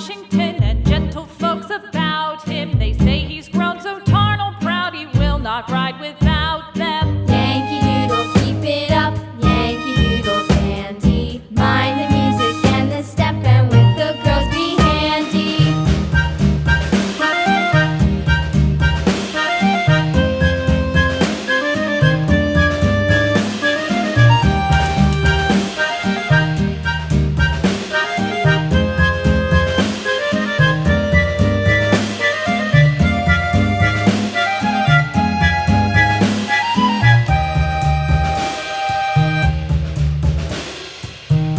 Washington, and gentle folks about him. They say he's grown so tarnal proud he will not ride without them. Yankee Doodle, keep it up, Yankee Doodle dandy. Mind the music and the step, and with the girls be handy.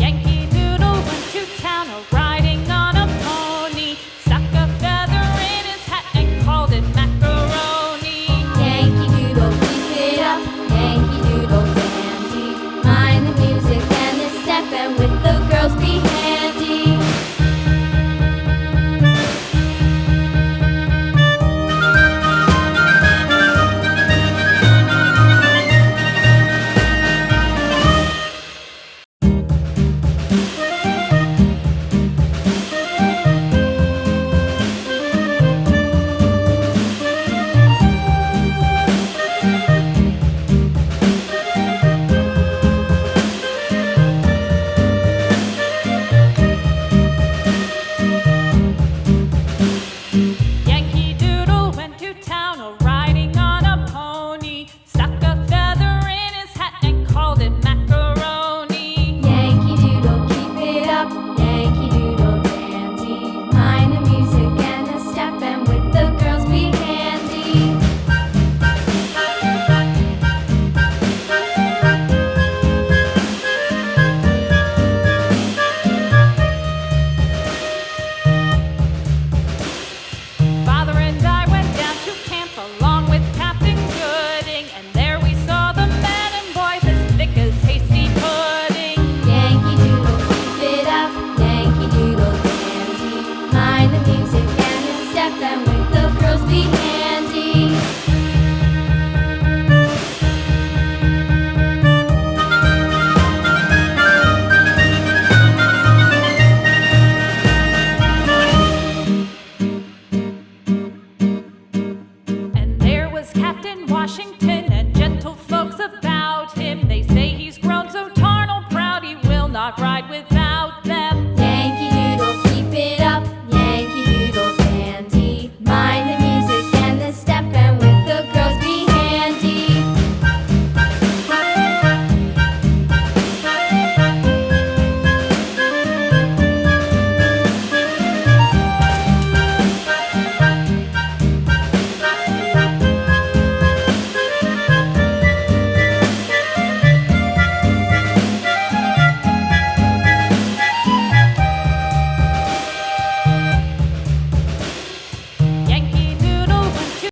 Yankee Doodle went to town riding on a pony, stuck a feather in his hat and called it macaroni. Yankee Doodle, keep it up, Yankee Doodle dandy. Mind the music and the step, and with the girls be handy. Yankee Doodle went to town riding on a pony, stuck a feather in his hat and called it macaroni. Yankee Doodle, keep it up, Yankee Doodle dandy. Mind the music and the step, and with the girls be handy. Father and I went down to camp along with Captain Gooding, and there we saw the men and boys as thick as hasty pudding. Yankee Doodle, keep it up, Yankee Doodle dandy. Mind the music and the step, and with the girls be handy.